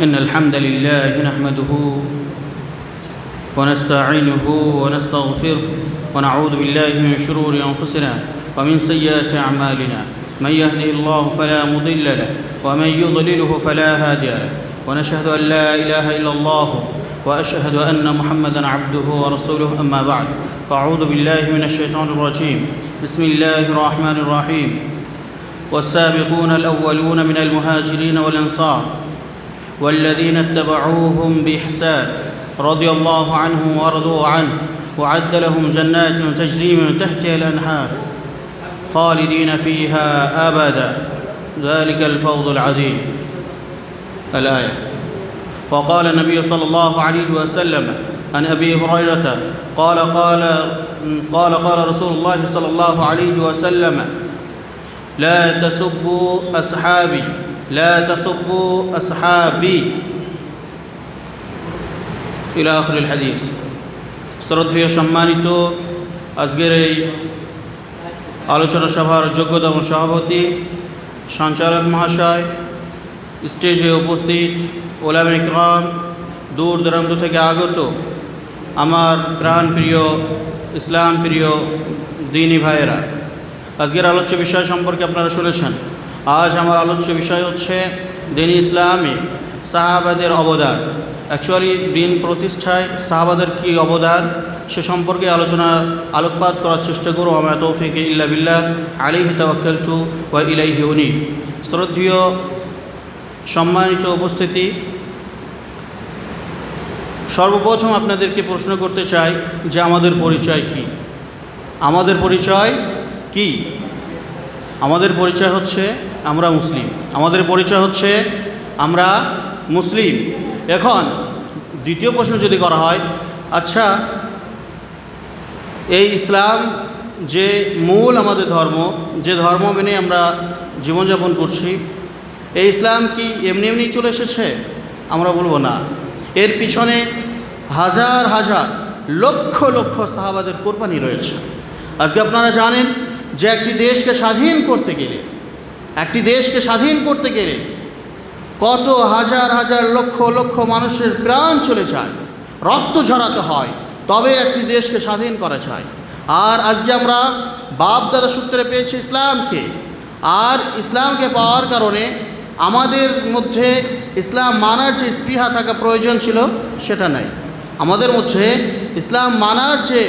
إن الحمد لله نحمده ونستعينه ونستغفره ونعوذ بالله من شرور أنفسنا ومن سيئات أعمالنا. من يهده الله فلا مضل له ومن يضلله فلا هادي له، ونشهد أن لا إله إلا الله وأشهد أن محمدًا عبده ورسوله. أما بعد، فأعوذ بالله من الشيطان الرجيم. بسم الله الرحمن الرحيم. والسابقون الأولون من المهاجرين والأنصار والذين اتبعوهم بإحسان رضي الله عنهم ورضوا عنه وأعد لهم جنات تجري من تحتها الأنهار خالدين فيها أبدا ذلك الفوز العظيم. الآية. وقال النبي صلى الله عليه وسلم عن أبي هريرة قال رسول الله صلى الله عليه وسلم: لا تسبوا أصحابي لا تسبوا أصحابي إلى آخر الحديث. শ্রদ্ধেয় সম্মানিত আজকের এই আলোচনা সভার যোগ্যতম সভাপতি, সঞ্চালক মহাশয়, স্টেজে উপস্থিত ওলামায়ে কিরাম, দূর দূরান্ত থেকে আগত আমার প্রাণপ্রিয় ইসলাম প্রিয় দ্বীনী ভাইয়েরা, আজকের আলোচ্য বিষয় সম্পর্কে আপনারা শুনেছেন। আজ আমার আলোচ্য বিষয় হচ্ছে দ্বীন ইসলামে সাহাবাদের অবদান। অ্যাকচুয়ালি দিন প্রতিষ্ঠায় সাহাবাদের কী অবদান সে সম্পর্কে আলোকপাত করার চেষ্টা করব। আমা তৌফিক ইল্লা বিল্লাহ, আলাইহি তাওয়াক্কালতু ওয়া ইলাইহি উনীব। শ্রদ্ধেয় সম্মানিত উপস্থিতি, সর্বপ্রথম আপনাদেরকে প্রশ্ন করতে চাই যে আমাদের পরিচয় কি? আমাদের পরিচয় কি? আমাদের পরিচয় হচ্ছে আমরা মুসলিম। আমাদের পরিচয় হচ্ছে আমরা মুসলিম। এখন দ্বিতীয় প্রশ্ন যদি করা হয়, আচ্ছা, এই ইসলাম যে মূল আমাদের ধর্ম, যে ধর্ম মেনে আমরা জীবনযাপন করছি, এই ইসলাম কি এমনি এমনি চলে এসেছে? আমরা বলবো না। এর পিছনে হাজার হাজার লক্ষ লক্ষ সাহাবাদের কোরবানি রয়েছে। আজকে আপনারা জানেন যে একটি দেশকে স্বাধীন করতে গেলে কত হাজার হাজার লক্ষ লক্ষ মানুষের প্রাণ চলে যায়, রক্ত ঝরাতে হয়, তবে একটি দেশকে স্বাধীন করা যায়। আর আজকে আমরা বাপ দাদা সূত্রে পেয়েছি ইসলামকে, আর ইসলামকে পাওয়ার কারণে আমাদের মধ্যে ইসলাম মানার যে স্পৃহা থাকা প্রয়োজন ছিল সেটা নাই। আমাদের মধ্যে ইসলাম মানার যে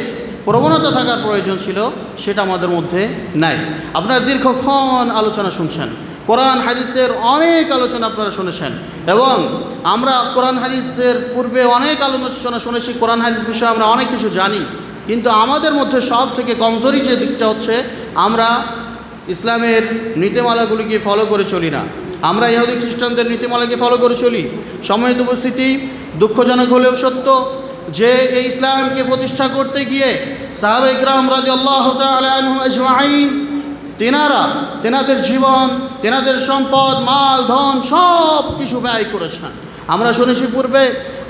প্রবণতা থাকার প্রয়োজন ছিল সেটা আমাদের মধ্যে নাই। আপনারা দীর্ঘক্ষণ আলোচনা শুনছেন, কোরআন হাদিসের অনেক আলোচনা আপনারা শুনেছেন, এবং আমরা কোরআন হাদিসের পূর্বে অনেক আলোচনা শুনেছি। কোরআন হাদিস বিষয়ে আমরা অনেক কিছু জানি, কিন্তু আমাদের মধ্যে সব থেকে কমজোরি যে দিকটা হচ্ছে আমরা ইসলামের নীতিমালাগুলিকে ফলো করে চলি না। আমরা ইহুদি খ্রিস্টানদের নীতিমালাকে ফলো করে চলি। সম্মানিত উপস্থিতি, দুঃখজনক হলেও সত্য যে এই ইসলামকে প্রতিষ্ঠা করতে গিয়ে সাহাবায়ে কিরাম রাদিয়াল্লাহু তাআলা আনহুম আজমাইন তেনাদের জীবন, তেনাদের সম্পদ, মাল, ধন সব কিছু ব্যয় করেছেন। আমরা শুনেছি পূর্বে,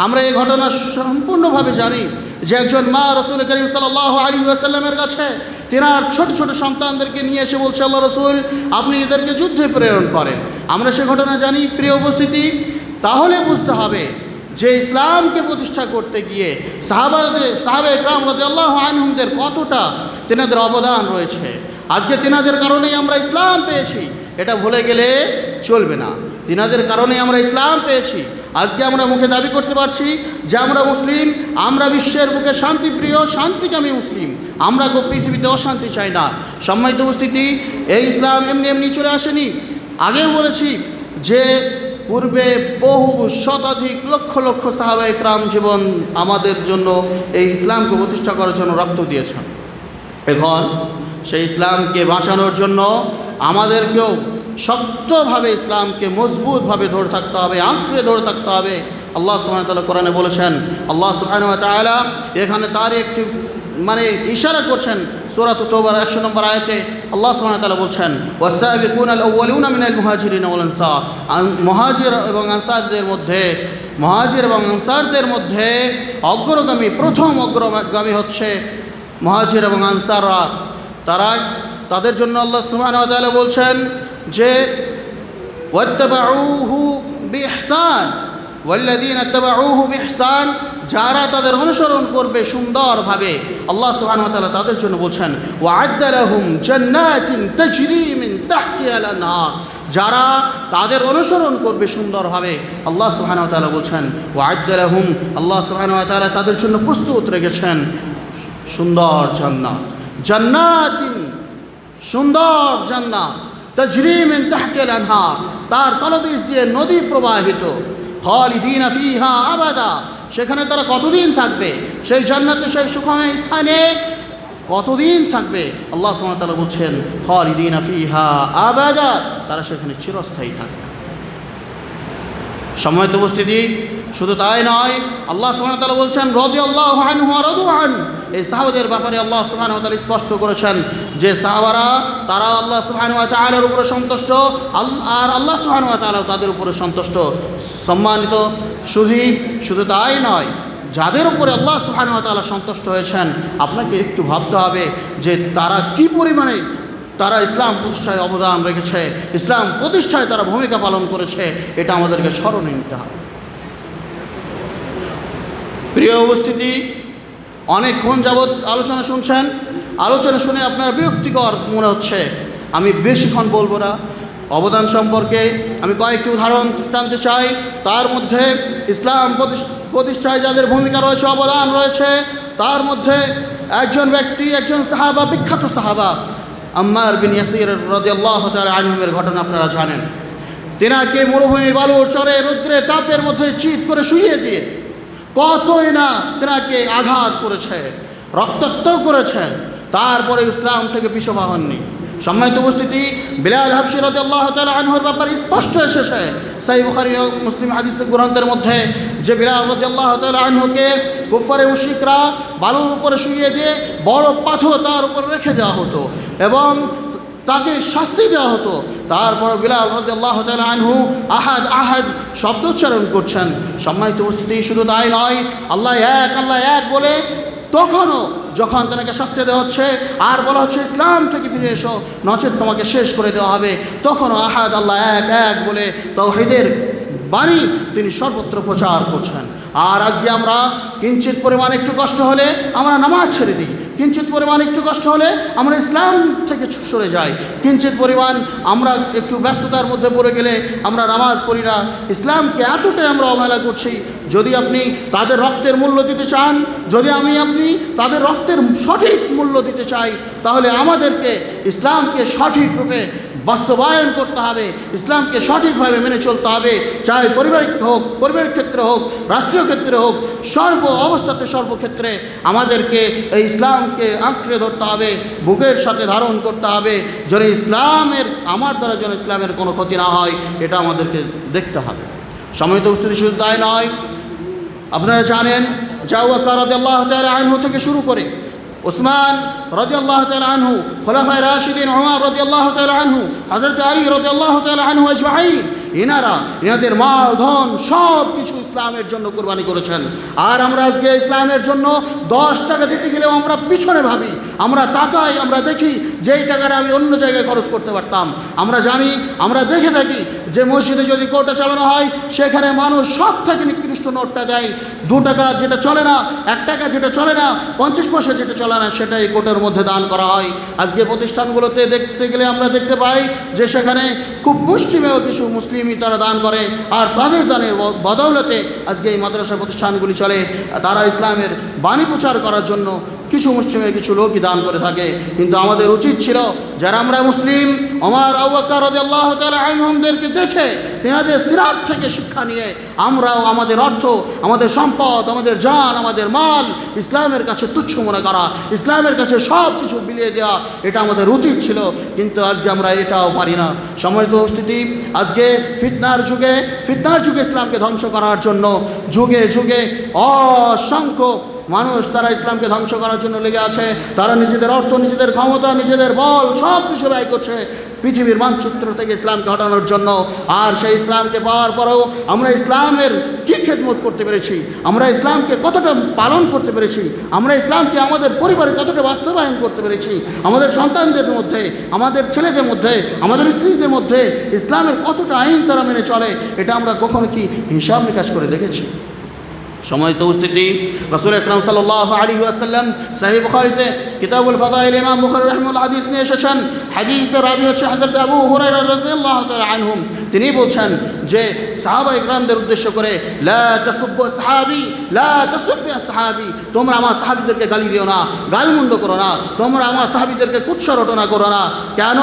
আমরা এই ঘটনা সম্পূর্ণভাবে জানি যে একজন মা রাসূল করিম সাল্লাল্লাহু আলাইহি ওয়াসাল্লামের কাছে তেনার ছোট ছোট সন্তানদেরকে নিয়ে এসে বলছে, আল্লাহ রাসূল, আপনি এদেরকে যুদ্ধে প্রেরণ করেন। আমরা সে ঘটনা জানি। প্রিয় উপস্থিতি, তাহলে বুঝতে হবে যে ইসলামকে প্রতিষ্ঠা করতে গিয়ে সাহাবায়ে কিরাম রাদিয়াল্লাহু আনহুমদের কতটা তেনাদের অবদান রয়েছে। আজকে তেনাদের কারণেই আমরা ইসলাম পেয়েছি, এটা ভুলে গেলে চলবে না। তেনাদের কারণেই আমরা ইসলাম পেয়েছি। আজকে আমরা মুখে দাবি করতে পারছি যে আমরা মুসলিম, আমরা বিশ্বের বুকে শান্তিপ্রিয়, শান্তিকামী মুসলিম। আমরা পৃথিবীতে অশান্তি চাই না। সম্মানিত উপস্থিতি, এই ইসলাম এমনি এমনি চলে আসেনি। আগেও বলেছি যে পূর্বে বহু শতাধিক লক্ষ লক্ষ সাহাবায়ে কিরাম জীবন আমাদের জন্য এই ইসলামকে প্রতিষ্ঠা করার জন্য রক্ত দিয়েছেন। এখন সেই ইসলামকে বাঁচানোর জন্য আমাদেরকেও শক্তভাবে ইসলামকে মজবুতভাবে ধরে থাকতে হবে, আঁকড়ে ধরে থাকতে হবে। আল্লাহ সুবহানাহু ওয়া তাআলা কোরআনে বলেছেন, আল্লাহ সুবহানাহু ওয়া তাআলা এখানে তার একটি ইশারা করছেন। সূরা তাওবার 100 নম্বর আয়াতে আল্লাহ সুবহানাহু ওয়া তাআলা বলছেন, ওয়াসাবিকুনা আল আউওয়ালুনা মিনাল মুহাজিরিন ওয়াল আনসার। মুহাজির এবং আনসারদের মধ্যে অগ্রগামী, প্রথম অগ্রগামী হচ্ছে মুহাজির এবং আনসাররা। তাদের জন্য আল্লাহ সুবহানাহু ওয়া তাআলা বলছেন যে ওয়াত্তাবাউহু বিইহসান, ওয়াল্লাযীনা তাবাউহু বিইহসান, যারা তাদের অনুসরণ করবে সুন্দরভাবে, আল্লাহ সুবহানাহু ওয়া তাআলা তাদের জন্য বলছেন ওয়া'আদ্দা লাহুম জান্নাতিন তাজরি মিন তাহতিহাল আনহার, যারা তাদের অনুসরণ করবে সুন্দরভাবে, আল্লাহ সুবহানাহু ওয়া তাআলা বলছেন ওয়া'আদ্দা লাহুম, আল্লাহ সুবহানাহু ওয়া তাআলা তাদের জন্য প্রস্তুত রেখেছেন সুন্দর জান্নাত, জান্নাতিন সুন্দর জান্নাত, তাজরি মিন তাহতিহাল আনহার, তার তলদেশ দিয়ে নদী প্রবাহিত, খালিদিনা ফিহা আবাদা, সেখানে তারা কতদিন থাকবে, সেই জান্নাতে সেই সুখময় স্থানে কতদিন থাকবে, আল্লাহ সুবহানাহু ওয়া তাআলা বলছেন খালিদিনা ফিহা আবাদা, তারা সেখানে চিরস্থায়ী থাকবে। সম্মানিত উপস্থিতি, শুধু তাই নয়, আল্লাহ সুবহানাহু ওয়া তাআলা বলছেন রাদিয়াল্লাহু আনহু ওয়া রাদু আন, এই সাহাবাদের ব্যাপারে আল্লাহ সুবহানাহু ওয়া তাআলা স্পষ্ট করেছেন যে সাহাবারা তারা আল্লাহ সুবহানাহু ওয়া তাআলার উপরে সন্তুষ্ট, আর আল্লাহ সুবহানাহু ওয়া তাআলা তাদের উপরে সন্তুষ্ট। সম্মানিত শুধু তাই নয়, যাদের উপরে আল্লাহ সুবহানাহু ওয়া তাআলা সন্তুষ্ট হয়েছেন, আপনাকে একটু ভাবতে হবে যে তারা কি পরিমাণে তারা ইসলাম প্রতিষ্ঠায় অবদান রেখেছে, ইসলাম প্রতিষ্ঠায় তারা ভূমিকা পালন করেছে, এটা আমাদেরকে স্মরণে নিতে হবে। প্রিয় উপস্থিতি, অনেকক্ষণ যাবৎ আলোচনা শুনছেন, আলোচনা শুনে আপনার বিরক্তিকর মনে হচ্ছে, আমি বেশিক্ষণ বলবো না। অবদান সম্পর্কে আমি কয়েকটি উদাহরণ টানতে চাই। তার মধ্যে ইসলাম প্রতিষ্ঠায় যাদের ভূমিকা রয়েছে, অবদান রয়েছে, তার মধ্যে একজন ব্যক্তি, একজন সাহাবা, বিখ্যাত সাহাবা আম্মার বিন ইয়াসির রাদিয়াল্লাহু তাআলা আনহুর ঘটনা আপনারা জানেন। তেনাকে মরুভূমি বালুর চরে রৌদ্রে তাপের মধ্যে চিৎ করে শুইয়ে দিয়ে কতই না তেনাকে আঘাত করেছে, রক্তাক্ত করেছে, তারপরে ইসলাম থেকে পিছপা হননি। সম্মানিত উপস্থিতি, বিলাল হাবশী রাদিয়াল্লাহু তাআলা আনহুর ব্যাপারে স্পষ্ট এসেছে সহিহ বুখারী ও মুসলিম হাদিসের গ্রন্থের মধ্যে যে বিলাল রাদিয়াল্লাহু তাআলা আনহুকে কুফারে মুশরিকরা বালুর উপরে শুইয়ে দিয়ে বড় পাথর তার উপরে রেখে দেওয়া হতো এবং তাকে শাস্তি দেওয়া হতো। তারপর বিলাল রাদিয়াল্লাহু তাআলা আনহু আহাদ আহাদ শব্দ উচ্চারণ করছেন। সম্মানিত উপস্থিতি, শুধু তাই নয়, আল্লাহ এক বলে তখনও যখন তাকে শাস্তি দেওয়া হচ্ছে আর বলা হচ্ছে ইসলাম থেকে ফিরে এসো, নচেত তোমাকে শেষ করে দেওয়া হবে, তখনও আহাদ আল্লাহ এক বলে তাওহীদের বাণী তিনি সর্বত্র প্রচার করছেন। আর আজকে আমরা কিঞ্চিত পরিমাণ একটু কষ্ট হলে আমরা নামাজ ছেড়ে দিই, কিঞ্চিত পরিমাণ একটু কষ্ট হলে আমরা ইসলাম থেকে সরে যাই, কিঞ্চিত পরিমাণ আমরা একটু ব্যস্ততার মধ্যে পড়ে গেলে আমরা নামাজ পড়ি না। ইসলামকে এতটাই আমরা অবহেলা করছি। যদি আপনি তাদের রক্তের মূল্য দিতে চান, যদি আপনি তাদের রক্তের সঠিক মূল্য দিতে চাই, তাহলে আমাদেরকে ইসলামকে সঠিক রূপে বাস্তবায়ন করতে হবে, ইসলামকে সঠিকভাবে মেনে চলতে হবে। চাই পরিবারের ক্ষেত্রে হোক, রাষ্ট্রীয় ক্ষেত্রে হোক, সর্ব অবস্থাতে সর্বক্ষেত্রে আমাদেরকে এই ইসলামকে আঁকড়ে ধরতে হবে, বুকের সাথে ধারণ করতে হবে, যেন আমার দ্বারা যেন ইসলামের কোনো ক্ষতি না হয়, এটা আমাদেরকে দেখতে হবে। সম্মানিত উপস্থিতি, শুধু তাই নয়, আপনারা জানেন আবু বকর রাদিয়াল্লাহু তাআলা আনহু থেকে শুরু করে উসমান রাদিয়াল্লাহু তাআলা আনহু, খোলাফায়ে রাশিদিন ওমর রাদিয়াল্লাহু তাআলা আনহু, হযরত আলী রাদিয়াল্লাহু তাআলা আনহু আজমাইন, এনাদের মাল ধন সব কিছু ইসলামের জন্য কোরবানি করেছেন। আর আমরা আজকে ইসলামের জন্য 10 টাকা দিতে গেলেও আমরা পিছনে ভাবি, আমরা তাকাই, আমরা দেখি যে এই টাকাটা আমি অন্য জায়গায় খরচ করতে পারতাম। আমরা জানি, আমরা দেখে থাকি যে মসজিদে যদি কোটা চালানো হয়, সেখানে মানুষ সব থেকে নিকৃষ্ট নোটটা দেয়। 2 টাকা যেটা চলে না, 1 টাকা যেটা চলে না, 50 পয়সা যেটা চলে না, সেটাই কোটের মধ্যে দান করা হয়। আজকে প্রতিষ্ঠানগুলোতে দেখতে গেলে আমরা দেখতে পাই যে সেখানে খুব মুষ্টিমেয় কিছু মুসলিমই তারা দান করে, আর তাদের দানের বদৌলতে আজকে এই মাদ্রাসা প্রতিষ্ঠানগুলি চলে। তারা ইসলামের বাণী প্রচার করার জন্য কিছু মুসলিমের কিছু লোকই দান করে থাকে। কিন্তু আমাদের উচিত ছিল, যারা আমরা মুসলিম, ওমর, আবু বকর রাদিয়াল্লাহু তাআলা আনহুমদেরকে দেখে তেনাদের সিরাত থেকে শিক্ষা নিয়ে আমরাও আমাদের অর্থ, আমাদের সম্পদ, আমাদের জান, আমাদের মাল ইসলামের কাছে তুচ্ছ মনে করা, ইসলামের কাছে সব কিছু বিলিয়ে দেওয়া, এটা আমাদের উচিত ছিল। কিন্তু আজকে আমরা এটাও পারি না। সম্মানিত উপস্থিতি, আজকে ফিতনার যুগে ইসলামকে ধ্বংস করার জন্য যুগে যুগে অসংখ্য মানুষ তারা ইসলামকে ধ্বংস করার জন্য লেগে আছে। তারা নিজেদের অর্থ, নিজেদের ক্ষমতা, নিজেদের বল সব কিছু ব্যয় করছে পৃথিবীর মানচিত্র থেকে ইসলামকে হটানোর জন্য। আর সেই ইসলামকে পাওয়ার পরেও আমরা ইসলামের কী খেদমত করতে পেরেছি, আমরা ইসলামকে কতটা পালন করতে পেরেছি, আমরা ইসলামকে আমাদের পরিবারে কতটা বাস্তবায়ন করতে পেরেছি, আমাদের সন্তানদের মধ্যে, আমাদের ছেলেদের মধ্যে, আমাদের স্ত্রীদের মধ্যে ইসলামের কতটা আইন তারা মেনে চলে, এটা আমরা কখনো কি হিসাব নিকাশ করে দেখেছি? সম্মানিত উপস্থিতি, রাসূল আকরাম সাল্লাল্লাহু আলাইহি ওয়াসাল্লাম সহিহ বুখারীতে কিতাবুল ফাদাইল ইমাম বুখারী রাহিমাহুল্লাহ হাদিস নিয়ে এসেছেন। হাদিসের রাবী হচ্ছে হযরত আবু হুরায়রা রাদিয়াল্লাহু তাআলা আনহুম। তিনি বলছেন যে সাহাবায়ে ইকরামদের উদ্দেশ্য করে, লা তাসুব্বু আসহাবি লা তাসুব্বু আসহাবি, তোমরা আমার সাহাবীদেরকে গালি দিও না, গালমন্দ করো না, তোমরা আমার সাহাবীদেরকে কুৎসা রটনা করো না। কেন?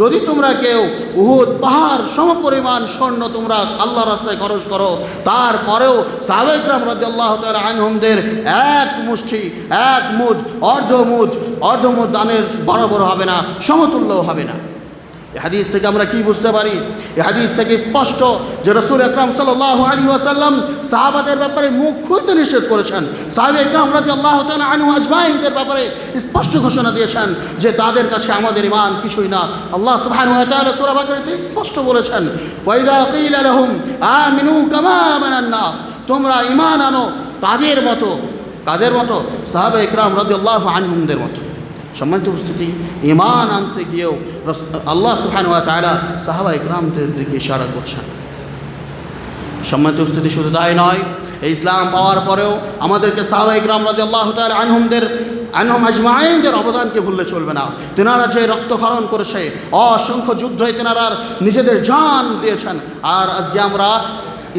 যদি তোমরা কেউ উহুদ পাহাড় সমপরিমাণ স্বর্ণ তোমরা আল্লাহর রাস্তায় খরচ করো, তারপরেও সাহাবায়ে ইকরাম রাদিয়াল্লাহু তাআলা আনহুমদের এক মুষ্টি, এক মুঠ, অর্ধমুঠ দানের বরাবর হবে না, সমতুল্যও হবে না। এই হাদিস থেকে আমরা কি বুঝতে পারি? এই হাদিস থেকে স্পষ্ট যে রাসূল আকরাম সাল্লাল্লাহু আলাইহি ওয়াসাল্লাম সাহাবাদের ব্যাপারে মুখ খুলতে নিষেধ করেছেন। সাহাবায়ে ইকরাম রাদিয়াল্লাহু তাআলা আনহু আজমাইনদের ব্যাপারে স্পষ্ট ঘোষণা দিয়েছেন যে তাদের কাছে আমাদের ঈমান কিছুই না। আল্লাহ সুবহানাহু ওয়া তাআলা সূরা বাকারাতে স্পষ্ট বলেছেন, ওয়া ইযা কিলা লাহুম আমিনু কামা আমানান নাস, তোমরা ঈমান আনো তাদের মতো, কাদের মতো? সাহাবায়ে ইকরাম রাদিয়াল্লাহু আনহুমদের মতো। সম্মানিত উপস্থিতি, ঈমান আনতে গিয়েও আল্লাহ সুবহানাহু ওয়া তাআলা সাহাবায়ে ইকরামদের দিকে ইশারা করছেন। সম্মানিত উপস্থিতি, শুধু তাই নয়, এই ইসলাম পাওয়ার পরেও আমাদেরকে সাহাবায়ে ইকরাম রাদিয়াল্লাহু তাআলা আনহুম আজমাইনদের অবদানকে ভুললে চলবে না। তেনারা যে রক্তক্ষরণ করেছে, অসংখ্য যুদ্ধে তেনারা নিজেদের জান দিয়েছেন। আর আজকে আমরা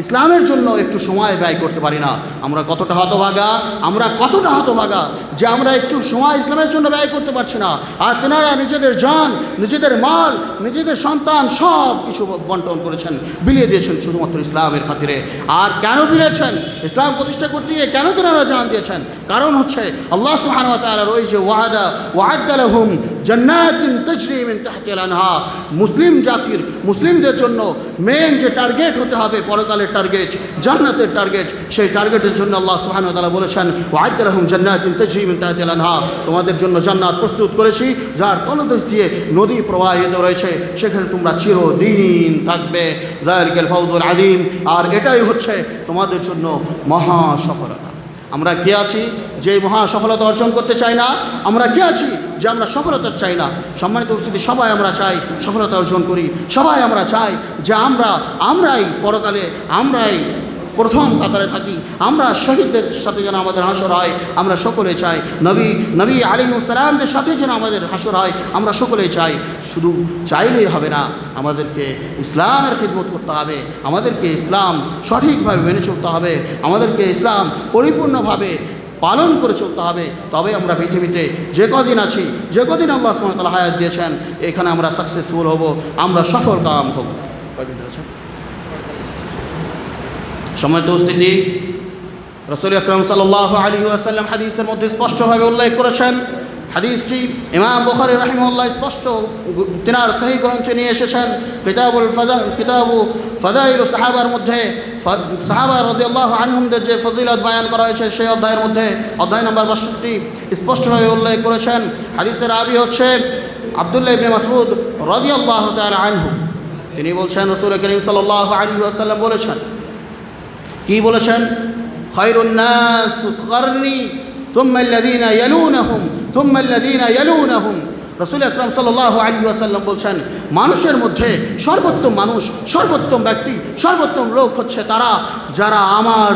ইসলামের জন্য একটু সময় ব্যয় করতে পারি না। আমরা কতটা হতভাগা যে আমরা একটু সময় ইসলামের জন্য ব্যয় করতে পারছি না। আর তেনারা নিজেদের জান, নিজেদের মাল, নিজেদের সন্তান সব কিছু বন্টন করেছেন, বিলিয়ে দিয়েছেন শুধুমাত্র ইসলামের খাতিরে। আর কেন বিলিয়েছেন? ইসলাম প্রতিষ্ঠা করতে গিয়ে কেন তেনারা জান দিয়েছেন? কারণ হচ্ছে আল্লাহ সুবহানাহু ওয়া তাআলার ওই যে ওয়া'আদা লাহুম জান্নাতিন তাজরি মিন তাহতিল আনহার, মুসলিমদের জন্য মেন যে টার্গেট হতে হবে, পরকালের টার্গেট, জান্নাতের টার্গেট, সেই টার্গেটের জন্য আল্লাহ সুবহানাহু ওয়া তাআলা বলেছেন, ওয়া'আদা লাহুম জান্নাতিন তাজরি মিন তাহতিল আনহার, তোমাদের জন্য জান্নাত প্রস্তুত করেছি যার তলদেশ দিয়ে নদী প্রবাহিত রয়েছে, সেখানে তোমরা চিরদিন থাকবে। যালিকাল ফাওজুল আযীম, আর এটাই হচ্ছে তোমাদের জন্য মহা সফলতা। আমরা কে আছি যে মহা সফলতা অর্জন করতে চাই না? আমরা কে আছি যে আমরা সফলতা চাই না? সম্মানিত উপস্থিতি, সবাই আমরা চাই সফলতা অর্জন করি। সবাই আমরা চাই যে আমরাই পরকালে আমরাই প্রথম কাতারে থাকি, আমরা শহীদদের সাথে যেন আমাদের হাসর হয়। আমরা সকলে চাই নবী আলাইহিস সালামদের সাথে যেন আমাদের হাসর হয়, আমরা সকলেই চাই। শুধু চাইলেই হবে না, আমাদেরকে ইসলামের খিদমত করতে হবে, আমাদেরকে ইসলাম সঠিকভাবে মেনে চলতে হবে, আমাদেরকে ইসলাম পরিপূর্ণভাবে পালন করে চলতে হবে। তবে আমরা পৃথিবীতে যে কদিন আছি, যে কদিন আল্লাহ সুবহানাহু ওয়া তাআলা হায়াত দিয়েছেন, এখানে আমরা সাকসেসফুল হব, আমরা সফল কাম হব। সম্মানিত উপস্থিতি, রাসূল আকরাম সাল্লাল্লাহু আলাইহি ওয়াসাল্লাম হাদিসের মধ্যে স্পষ্টভাবে উল্লেখ করেছেন। হাদিসটি ইমাম বুখারী রাহিমাহুল্লাহ স্পষ্ট তিনার সহিহ গ্রন্থে নিয়ে এসেছেন। কিতাবু ফাদাইল সাহাবার মধ্যে সাহাবা রাদিয়াল্লাহু আনহুমদের যে ফজিলত বয়ান করা হয়েছে, সেই অধ্যায়ের মধ্যে অধ্যায় নম্বর 62 স্পষ্টভাবে উল্লেখ করেছেন। হাদিসের রাবী হচ্ছে আব্দুল্লাহ ইবনে মাসউদ রাদিয়াল্লাহু তাআলা আনহু। তিনি বলছেন, রাসূল করিম সাল্লাল্লাহু আলাইহি ওয়াসাল্লাম বলেছেন, কি বলেছেন? খায়রুন নাস কারনি থুম্মা আল্লাযীনা ইয়ালুনাহুম থুম্মা আল্লাযীনা ইয়ালুনাহুম। রাসূল আকরাম সাল্লাল্লাহু আলাইহি ওয়াসাল্লাম বলছেন, মানুষের মধ্যে সর্বোত্তম মানুষ, সর্বোত্তম ব্যক্তি, সর্বোত্তম লোক হচ্ছে তারা যারা আমার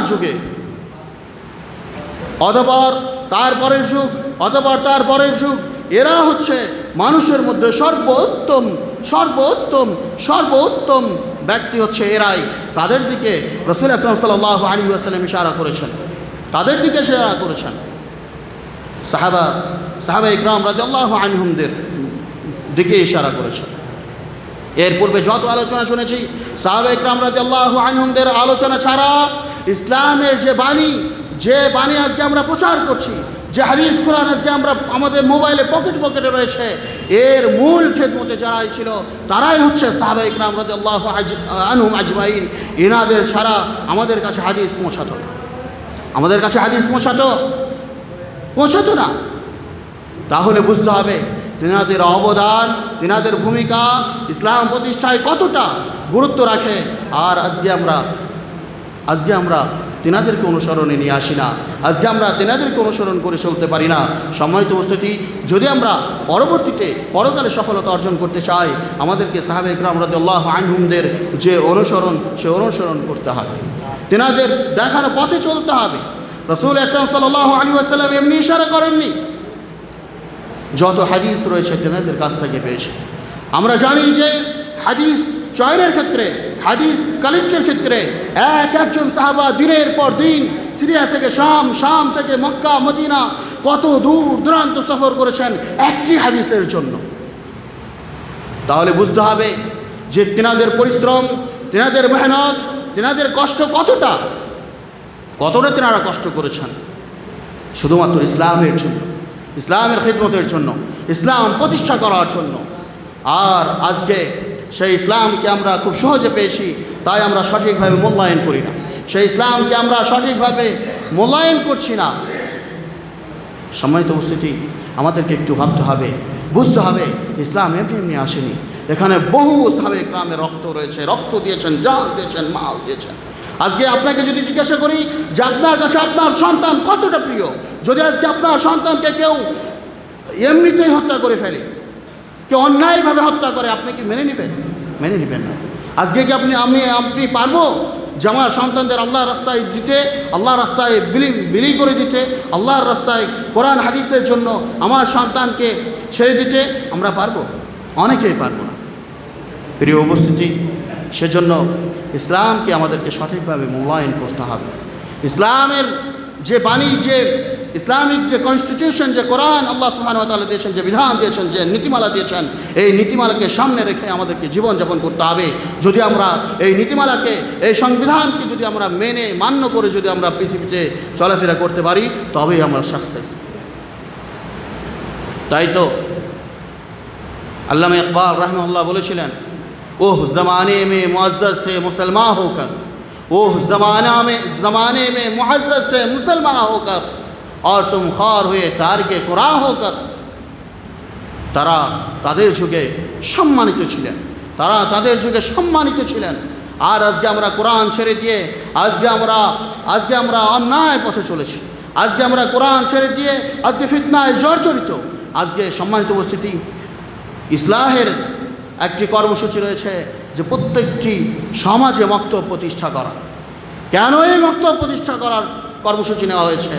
যুগে অতঃপর তার পরের যুগ, এরা হচ্ছে মানুষের মধ্যে সর্বোত্তম ব্যক্তি হচ্ছে এরাই। তাদের দিকে রাসূল আকরাম সাল্লাল্লাহু আলাইহি ওয়াসাল্লাম ইশারা করেছেন, তাদের দিকে ইশারা করেছেন। সাহাবা ইকরাম রাদিয়াল্লাহু আনহুমদের দিকে ইশারা করেছেন। এর পূর্বে যত আলোচনা শুনেছি, সাহাবা ইকরাম রাদিয়াল্লাহু আনহুমদের আলোচনা ছাড়া ইসলামের যে বাণী আজকে আমরা প্রচার করছি, যে হাদিস কোরআন আজকে আমরা আমাদের মোবাইলে পকেটে রয়েছে, এর মূল খেদমতে যারাই ছিল তারাই হচ্ছে সাহাবায়ে কিরাম রাদিয়াল্লাহু আনহুম আজমাইন। এনাদের ছাড়া আমাদের কাছে হাদিস পৌঁছাতো না, আমাদের কাছে হাদিস পৌঁছাতো না। তাহলে বুঝতে হবে তেনাদের অবদান, তেনাদের ভূমিকা ইসলাম প্রতিষ্ঠায় কতটা গুরুত্ব রাখে। আর আজকে আমরা তেনাদেরকে অনুসরণে নিয়ে আসি না, আজকে আমরা তেনাদেরকে অনুসরণ করে চলতে পারি না। সম্মানিত উপস্থিতি, যদি আমরা পরবর্তীতে পরকালে সফলতা অর্জন করতে চাই, আমাদেরকে সাহাবায়ে কিরাম রাদিয়াল্লাহু আনহুমদের যে অনুসরণ, সে অনুসরণ করতে হবে, তেনাদের দেখানো পথে চলতে হবে। রাসূল আকরাম সাল্লাল্লাহু আলাইহি ওয়াসাল্লাম এমনি ইশারা করেননি, যত হাদিস রয়েছে তেনাদের কাছ থেকে পেয়েছে। আমরা জানি যে হাদিস চয়নের ক্ষেত্রে, হাদিস কালেক্টের ক্ষেত্রে একজন সাহাবা দিনের পর দিন সিরিয়া থেকে শাম থেকে মক্কা মদিনা কত দূর দূরান্ত সফর করেছেন একটি হাদিসের জন্য। তাহলে বুঝতে হবে যে তেনাদের পরিশ্রম, তেনাদের মেহনত, তেনাদের কষ্ট কতটা তেনারা কষ্ট করেছেন শুধুমাত্র ইসলামের জন্য, ইসলামের খিদমতের জন্য, ইসলাম প্রতিষ্ঠা করার জন্য। আর আজকে সেই ইসলামকে আমরা খুব সহজে পেয়েছি, তাই আমরা সঠিকভাবে মূল্যায়ন করি না, সেই ইসলামকে আমরা সঠিকভাবে মূল্যায়ন করছি না। সম্মানিত উপস্থিতি, আমাদেরকে একটু ভাবতে হবে, বুঝতে হবে ইসলাম এমনি আসেনি। এখানে বহু সাহাবায়ে কিরামের রক্ত রয়েছে, রক্ত দিয়েছেন, জান দিয়েছেন, মাল দিয়েছেন। আজকে আপনাকে যদি জিজ্ঞাসা করি যে আপনার কাছে আপনার সন্তান কতটা প্রিয়, যদি আজকে আপনার সন্তানকে কেউ এমনিতেই হত্যা করে ফেলে, কেউ অন্যায়ভাবে হত্যা করে, আপনি কি মেনে নেবেন না? আজকে কি আপনি পারবো যে আমার সন্তানদের আল্লাহর রাস্তায় দিতে, আল্লাহর রাস্তায় বিলি করে দিতে, আল্লাহর রাস্তায় কোরআন হাদিসের জন্য আমার সন্তানকে ছেড়ে দিতে? আমরা পারবো? অনেকেই পারবো না। প্রিয় উপস্থিতি, সেজন্য ইসলামকে আমাদেরকে সঠিকভাবে মূল্যায়ন করতে হবে। ইসলামের যে বাণী, যে ইসলামিক যে কনস্টিটিউশন, যে কোরআন আল্লাহ সুবহানাহু ওয়া তাআলা দিয়েছেন, যে বিধান দিয়েছেন, যে নীতিমালা দিয়েছেন, এই নীতিমালাকে সামনে রেখে আমাদেরকে জীবনযাপন করতে হবে। যদি আমরা এই নীতিমালাকে, এই সংবিধানকে যদি আমরা মান্য করে যদি আমরা পৃথিবীতে চলাফেরা করতে পারি, তবেই আমরা সাকসেস। তাই তো আল্লামা ইকবাল রাহিমাহুল্লাহ বলেছিলেন, ओह ज़माने में मुअज़्ज़ज़ थे मुसलमान होकर, ओह ज़माने में मुअज़्ज़ज़ थे मुसलमान होकर, और तुम ख़ार हुए तारिके कुरान होकर। তারা তাদের যুগে সম্মানিত ছিলেন, তারা তাদের যুগে সম্মানিত ছিলেন। আর আজকে আমরা কোরআন ছেড়ে দিয়ে আজকে আমরা অন্যায় পথে চলেছি, আজকে আমরা কোরআন ছেড়ে দিয়ে আজকে ফিতনায় জর্জরিত। আজকে সম্মানিত উপস্থিতি, ইসলাহের একটি কর্মসূচি রয়েছে যে প্রত্যেকটি সমাজে মক্তব প্রতিষ্ঠা করা। কেন এই মক্তব প্রতিষ্ঠা করার কর্মসূচি নেওয়া হয়েছে?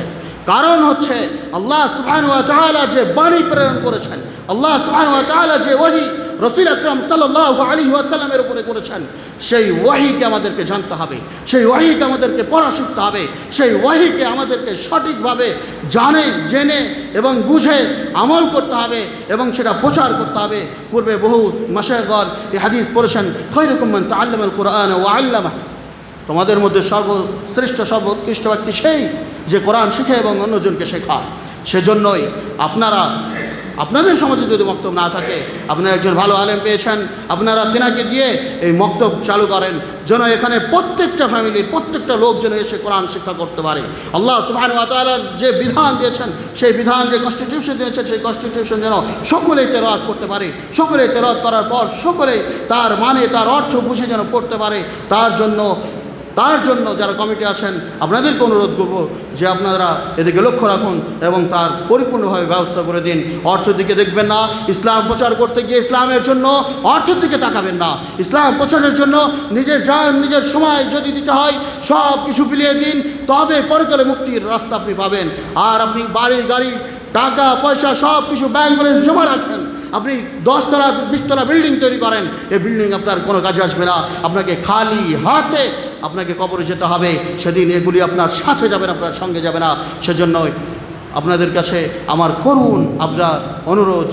কারণ হচ্ছে আল্লাহ সুবহানাহু ওয়া তাআলা যে বাণী প্রেরণ করেছেন, আল্লাহ সুবহানাহু ওয়া তাআলা যে ওহী রাসূল আকরাম সাল্লাল্লাহু আলাইহি ওয়াসাল্লামের উপরে করেছেন, সেই ওহীকে আমাদেরকে জানতে হবে, সেই ওহীকে আমাদেরকে পড়া শিখতে হবে, সেই ওহীকে আমাদেরকে সঠিকভাবে জেনে এবং বুঝে আমল করতে হবে এবং সেটা প্রচার করতে হবে। পূর্বে বহু মাশায়েখগণ এই হাদিস পড়েছেন, খায়রুকুম মান তাআল্লামাল কুরআন ওয়া আল্লামা, তোমাদের মধ্যে সর্বশ্রেষ্ঠ সর্বোৎকৃষ্ট ব্যক্তি সেই যে কোরআন শিখে এবং অন্যজনকে শেখায়। সেজন্যই আপনাদের সমাজে যদি মক্তব না থাকে, আপনারা একজন ভালো আলেম পেয়েছেন, আপনারা তেনাকে দিয়ে এই মক্তব চালু করেন, যেন এখানে প্রত্যেকটা ফ্যামিলির প্রত্যেকটা লোক যেন এসে কোরআন শিক্ষা করতে পারে। আল্লাহ সুবহানাহু ওয়া তাআলার যে বিধান দিয়েছেন, সেই বিধান, যে কনস্টিটিউশন দিয়েছেন, সেই কনস্টিটিউশন যেন সকলেই তেলাওয়াত করতে পারে, সকলেই তেলাওয়াত করার পর সকলেই তার মানে, তার অর্থ বুঝে যেন পড়তে পারে। তার জন্য যারা কমিটি আছেন, আপনাদেরকে অনুরোধ করব যে আপনারা এদিকে লক্ষ্য রাখুন এবং তার পরিপূর্ণভাবে ব্যবস্থা করে দিন। অর্থের দিকে দেখবেন না, ইসলাম প্রচার করতে গিয়ে ইসলামের জন্য অর্থের দিকে তাকাবেন না। ইসলাম প্রচারের জন্য নিজের জান, নিজের সময় যদি দিতে হয়, সব কিছু বিলিয়ে দিন, তবে পরকালে মুক্তির রাস্তা আপনি পাবেন। আর আপনি বাড়ি গাড়ি টাকা পয়সা সব কিছু ব্যাংক ব্যালেন্স জমা রাখেন, আপনি 10 তলা 20 তলা বিল্ডিং তৈরি করেন, এই বিল্ডিং আপনার কোনো কাজে আসবে না। আপনাকে খালি হাতে আপনাকে কবরে যেতে হবে, সেদিন এগুলি আপনার সাথে যাবে না, আপনার সঙ্গে যাবে না। সেজন্যই আপনাদের কাছে আমার করুণ অনুরোধ,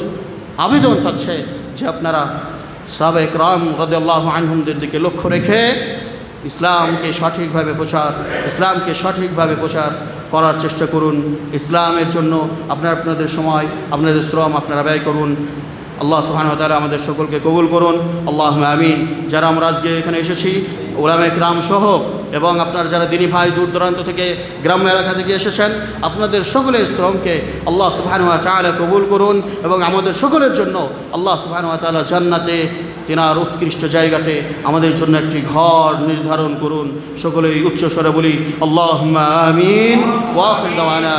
আবেদন থাকছে যে আপনারা সাহাবায়ে কেরাম রাদিয়াল্লাহু আনহুমদের দিকে লক্ষ্য রেখে ইসলামকে সঠিকভাবে প্রচার করার চেষ্টা করুন। ইসলামের জন্য আপনাদের সময়, আপনাদের শ্রম আপনারা ব্যয় করুন। আল্লাহ সুবহানাহু ওয়া তাআলা আমাদের সকলকে কবুল করুন। আল্লাহুম্মা আমিন। যারা আমরা আজকে এখানে এসেছি উলামায়ে কিরাম সহ এবং আপনার যারা দিনী ভাই দূর দূরান্ত থেকে গ্রাম্য এলাকা থেকে এসেছেন, আপনাদের সকলের শ্রমকে আল্লাহ সুবহানাহু ওয়া তাআলা কবুল করুন এবং আমাদের সকলের জন্য আল্লাহ সুবহানাহু ওয়া তাআলা জান্নাতে তিনার উৎকৃষ্ট জায়গাতে আমাদের জন্য একটি ঘর নির্ধারণ করুন। সকলেই উচ্চ স্বরে বলি আল্লাহুম্মা আমিন। ওয়া আখিরু দাওয়ানা